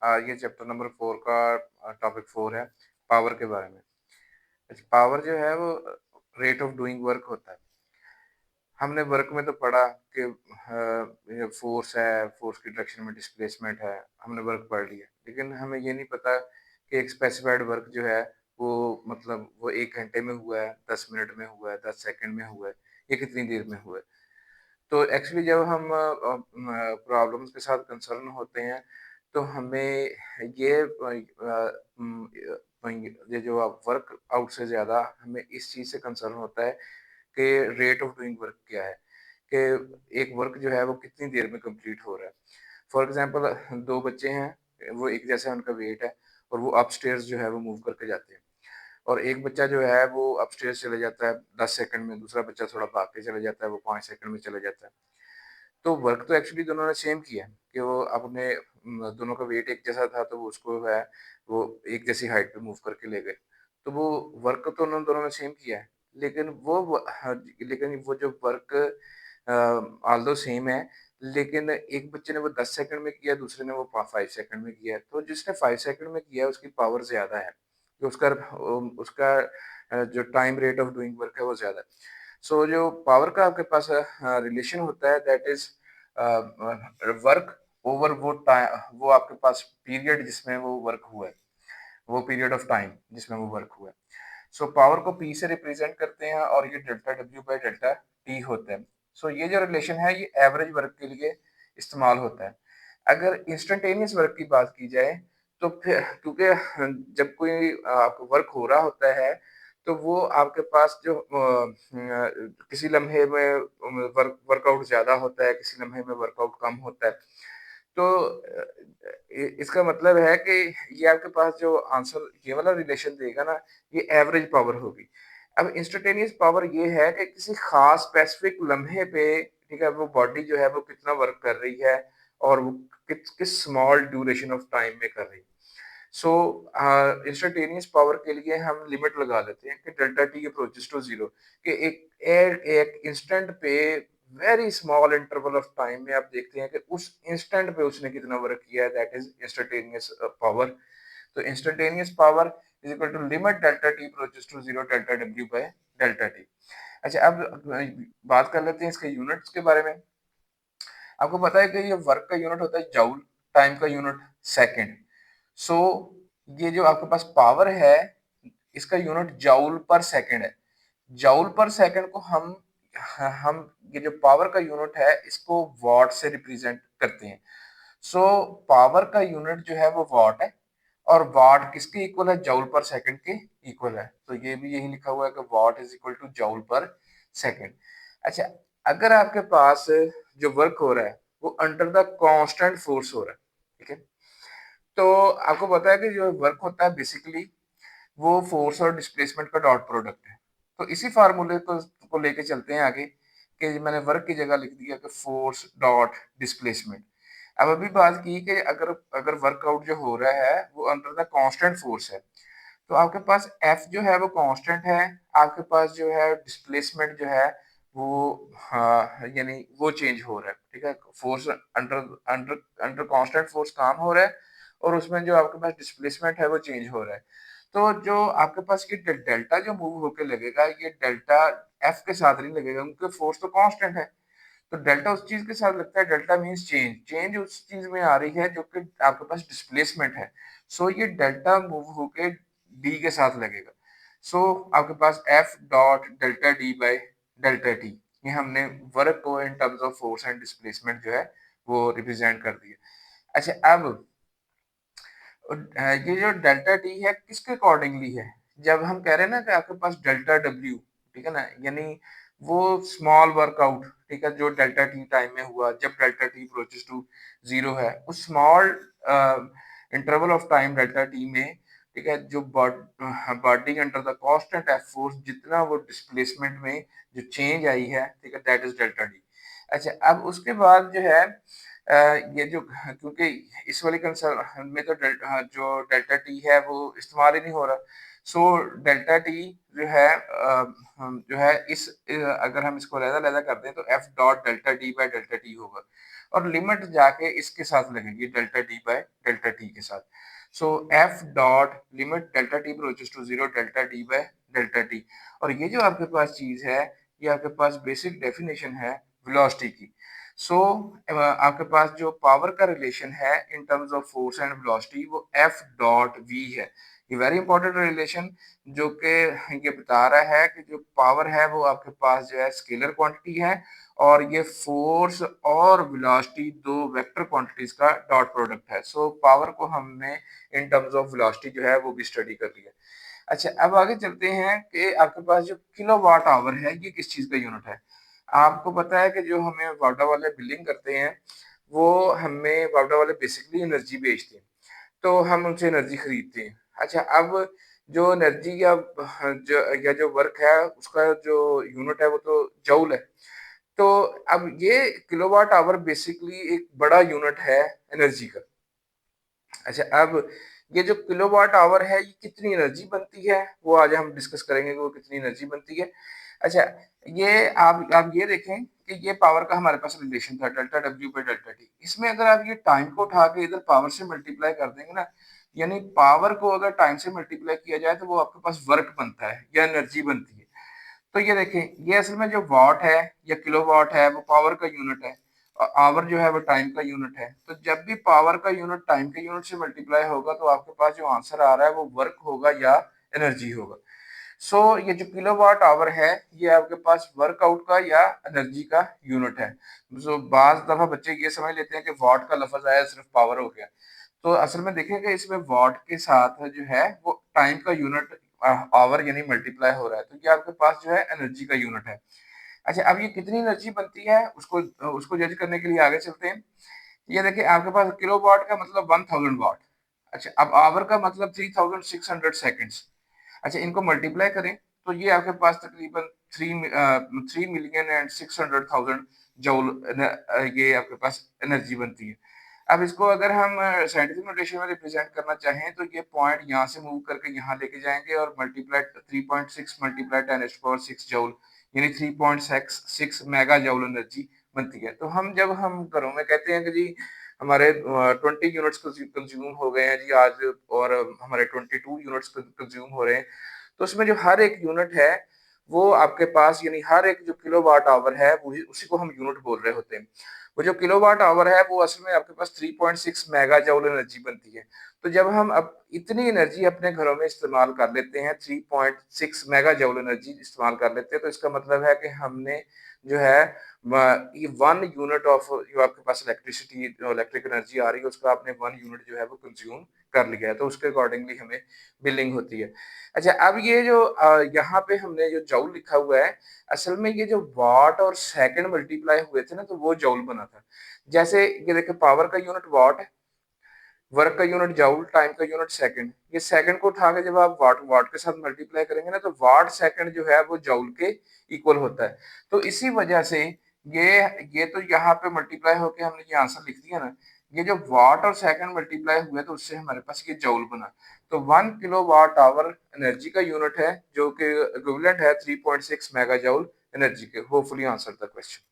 ये chapter number 4 का topic 4 है, पावर के बारे में। अच्छा, पावर जो है वो रेट ऑफ डूइंग वर्क होता है। हमने वर्क में तो पढ़ा कि ये फ़ोर्स है, फ़ोर्स की डायरेक्शन में डिस्प्लेसमेंट है, हमने वर्क पढ़ लिया। लेकिन हमें ये नहीं पता कि एक स्पेसिफाइड वर्क जो है वो मतलब वो 1 घंटे में हुआ है, 10 मिनट में हुआ है, 10 सेकंड में हुआ है, या कितनी देर में हुआ है। तो एक्चुअली जब हम प्रॉब्लम्स के साथ कंसर्न होते हैं, तो हमें ये ये जो वर्क आउट से ज़्यादा हमें इस चीज़ से कंसर्न होता है कि रेट ऑफ डूइंग वर्क क्या है, कि एक वर्क जो है वो कितनी देर में कंप्लीट हो रहा है। फॉर एग्ज़ाम्पल 2 बच्चे हैं, वो एक जैसा उनका वेट है और वो अपस्टेयर्स जो है वो मूव करके जाते हैं। और एक बच्चा जो है वो अपस्टेयर्स चले जाता है 10 सेकंड में, दूसरा बच्चा थोड़ा भाग के चले जाता है, वो 5 सेकंड में चले जाता है। तो वर्क तो एक्चुअली दोनों ने सेम किया है कि वो अपने दोनों का वेट एक जैसा था, तो वो उसको है वो एक जैसी हाइट पे मूव करके ले गए। तो वो वर्क तो उन्होंने दोनों ने सेम किया है, लेकिन हाँ, लेकिन वो जो वर्क ऑल्दो सेम है, लेकिन एक बच्चे ने वो 10 सेकंड में किया, दूसरे ने वो 5 सेकंड में किया है। तो जिसने 5 सेकंड में किया है उसकी पावर ज़्यादा है, कि उसका जो time rate of doing work है वो ज़्यादा है। सो जो पावर का आपके पास रिलेशन होता है, दैट इज वर्क ओवर वो आपके पास पीरियड जिसमें वो वर्क हुआ है, वो पीरियड ऑफ टाइम जिसमें वो वर्क हुआ है। सो पावर को पी से रिप्रेजेंट करते हैं और ये delta W by delta T होता है। सो ये जो रिलेशन है ये एवरेज वर्क के लिए इस्तेमाल होता है। अगर इंस्टेंटेनियस वर्क की बात की जाए, तो फिर क्योंकि जब कोई आपका वर्क हो रहा होता है, तो वो आपके पास जो किसी लम्हे में वर्कआउट ज़्यादा होता है, किसी लम्हे में वर्कआउट कम होता है। तो इसका मतलब है कि ये आपके पास जो आंसर ये वाला रिलेशन देगा ना, ये एवरेज पावर होगी। अब इंस्टेंटेनियस पावर ये है कि किसी खास स्पेसिफिक लम्हे पे, ठीक है, वो बॉडी जो है वो कितना वर्क कर रही है और वो किस किस स्मॉल ड्यूरेशन ऑफ टाइम में कर रही है। सो इंस्टेंटेनियस पावर के लिए हम लिमिट लगा लेते हैं कि delta T approaches to zero, कि एक इंस्टेंट पे very small interval of time में आप देखते हैं कि उस इंस्टेंट पे उसने कितना वर्क किया है, दैट इज इंस्टेंटेनियस पावर। तो instantaneous power is equal to limit delta T approaches to zero delta W by delta T. अच्छा, अब बात कर लेते हैं इसके यूनिट्स के बारे में। आपको पता है कि ये वर्क का यूनिट होता है जूल, टाइम का यूनिट सेकंड। सो ये जो आपके पास पावर है, इसका यूनिट जूल पर सेकंड है। जूल पर सेकंड को हम ये जो पावर का यूनिट है इसको वॉट से रिप्रेजेंट करते हैं। सो पावर का यूनिट जो है वो वॉट है, और वॉट किसके इक्वल है? जूल पर सेकंड के इक्वल है। तो ये भी यही लिखा हुआ है कि what is equal two joule पर सेकंड। अच्छा, अगर आपके पास जो वर्क हो रहा है वो अंडर द कांस्टेंट फोर्स हो रहा है, ठीक है, तो आपको पता है कि जो वर्क होता है बेसिकली वो फोर्स और डिस्प्लेसमेंट का डॉट प्रोडक्ट है। तो इसी फार्मूले को लेके चलते हैं आगे, कि मैंने वर्क की जगह लिख दिया कि फोर्स डॉट डिस्प्लेसमेंट। अब अभी बात की कि अगर अगर वर्कआउट जो हो रहा है वो अंडर द कांस्टेंट फोर्स है, तो आपके पास एफ जो है वो कांस्टेंट है, आपके पास जो है डिस्प्लेसमेंट जो है वो यानी वो चेंज हो रहा है, ठीक है। Force under under under constant force काम हो रहा है, और उसमें जो आपके पास डिस्प्लेसमेंट है वो चेंज हो रहा है। तो जो आपके पास ये डेल्टा जो मूव होके लगेगा, ये डेल्टा एफ के साथ नहीं लगेगा क्योंकि फोर्स तो कांस्टेंट है। तो डेल्टा उस चीज के साथ लगता है, डेल्टा मींस चेंज, चेंज उस चीज में आ रही है जो कि आपके पास डिस्प्लेसमेंट है। सो ये डेल्टा मूव होके डी के साथ लगेगा। सो आपके पास f dot delta d by delta t, ये हमने वर्क को in terms of force and displacement जो है वो रिप्रेजेंट कर दिया। अच्छा, अब ये जो डेल्टा टी है किसके अकॉर्डिंगली है? जब हम कह रहे हैं ना कि आपके पास डेल्टा डब्ल्यू, ठीक है ना, यानी वो स्मॉल वर्कआउट, ठीक है, जो डेल्टा टी टाइम में हुआ जब delta T approaches to zero है, उस small interval of time delta T में, ठीक है, जो body under the constant F force जितना वो डिस्प्लेसमेंट में जो चेंज आई है, ठीक है, दैट इज डेल्टा टी। अच्छा, अब उसके बाद जो है ये जो क्योंकि इस वाली कंसर्न में तो जो डेल्टा टी है वो इस्तेमाल ही नहीं हो रहा, सो डेल्टा टी जो है जो है अगर हम इसको अलग-अलग कर दें तो f dot delta t by delta t होगा और लिमिट जाके इसके साथ लगेगी delta t by delta t के साथ। So f dot limit delta T approaches to 0 delta t by delta t और ये जो आपके पास चीज़ है, ये आपके पास बेसिक डेफिनेशन है वेलोसिटी की। सो आपके पास जो पावर का रिलेशन है in terms of force and velocity वो एफ डॉट वी है। ये वेरी इंपॉर्टेंट रिलेशन जो कि ये बता रहा है कि जो पावर है वो आपके पास जो है स्केलर क्वांटिटी है और ये फोर्स और वेलोसिटी दो वेक्टर क्वांटिटीज का डॉट प्रोडक्ट है। सो पावर को हमने इन टर्म्स ऑफ वेलोसिटी जो है वो भी स्टडी कर लिया। अच्छा, अब आगे चलते हैं कि आपके पास जो किलोवाट आवर है ये किस चीज़ का यूनिट है। आपको पता है कि जो हमें वाडा वाले बिलिंग करते हैं, वो हमें वाडा वाले बेसिकली एनर्जी बेचते हैं, तो हम उनसे एनर्जी खरीदते हैं। अच्छा, अब जो एनर्जी या जो वर्क है उसका जो यूनिट है वो तो जूल है। तो अब ये किलोवाट आवर बेसिकली एक बड़ा यूनिट है एनर्जी का। अच्छा, अब ये जो किलोवाट आवर है ये कितनी एनर्जी बनती है वो आज हम डिस्कस करेंगे कि वो कितनी एनर्जी बनती है। अच्छा, ये आप ये देखें कि ये पावर का हमारे पास रिलेशन था delta W by delta T. इसमें अगर आप ये टाइम को उठा के इधर पावर से मल्टीप्लाई कर देंगे ना, यानी पावर को अगर टाइम से मल्टीप्लाई किया जाए तो वो आपके पास वर्क बनता है या एनर्जी बनती है। तो ये देखें, ये असल में जो वॉट है या किलोवाट है वो पावर का यूनिट है और आवर जो है वो टाइम का यूनिट है। तो जब भी पावर का यूनिट टाइम के यूनिट से मल्टीप्लाई होगा तो आपके पास जो आंसर आ रहा है वो वर्क होगा या एनर्जी होगा। सो ये जो किलोवाट आवर है ये आपके पास वर्कआउट का या एनर्जी का यूनिट है। सो बाज दफा बच्चे ये समझ लेते हैं कि वॉट का लफज आया सिर्फ पावर हो गया। तो असल में देखेंगे इसमें वॉट के साथ जो है वो टाइम का यूनिट आवर यानी मल्टीप्लाई हो रहा है, तो ये आपके पास जो है एनर्जी का यूनिट है। अच्छा, अब ये कितनी एनर्जी बनती है उसको उसको जज करने के लिए आगे चलते हैं। ये देखिए आपके पास किलोवाट का मतलब 1000 वाट। अच्छा, अब आवर का मतलब 3600 सेकंड्स। अच्छा, इनको मल्टीप्लाई करें तो ये आपके पास तकरीबन 3,600,000 जूल ये आपके पास एनर्जी बनती है। अब इसको अगर हम साइंटिफिक नोटेशन में रिप्रेजेंट करना चाहें तो ये पॉइंट यहाँ से मूव करके यहाँ लेके जाएंगे और मल्टीप्लाई 3.6 मल्टीप्लाई 10⁶ जूल यानी 3.66 मेगा जूल एनर्जी बनती है। तो जब हम घरों में कहते हैं कि जी हमारे 20 यूनिट्स कंज्यूम हो गए हैं जी आज और हमारे 22 यूनिट्स कंज्यूम हो रहे हैं, तो उसमें जो हर एक यूनिट है वो आपके पास यानी हर एक जो किलोवाट आवर है वही उसी को हम यूनिट बोल रहे होते हैं। वो जो किलोवाट आवर है वो असल में आपके पास 3.6 मेगा जूल एनर्जी बनती है। तो जब हम अब इतनी एनर्जी अपने घरों में इस्तेमाल कर लेते हैं, 3.6 मेगा जूल एनर्जी इस्तेमाल कर लेते हैं, तो इसका मतलब है कि हमने जो है ये 1 यूनिट ऑफ जो आपके पास इलेक्ट्रिक एनर्जी आ रही है उसका आपने 1 यूनिट जो है वो कंज्यूम कर लिया है, तो उसके अकॉर्डिंगली हमें बिलिंग होती है। अच्छा, अब ये जो यहाँ पे हमने जो जूल लिखा हुआ है, असल में ये जो वाट और सेकंड मल्टीप्लाई हुए थे ना तो वो जूल बना था। जैसे ये देखिए पावर का यूनिट वाट है, वर्क का यूनिट जूल, टाइम का यूनिट सेकंड। ये सेकंड को उठा के जब आप वाट वाट के साथ मल्टीप्लाई करेंगे ना तो वाट सेकंड जो है वो जूल के इक्वल होता है। तो इसी वजह से ये ये तो यहाँ पे मल्टीप्लाई होके हमने ये आंसर लिख दिया ना, ये जो वाट और सेकंड मल्टीप्लाई हुए तो उससे हमारे पास ये जूल बना। तो 1 किलोवाट आवर एनर्जी का यूनिट है जो कि इक्विवेलेंट है 3.6 मेगा जूल एनर्जी के। Hopefully answer the question.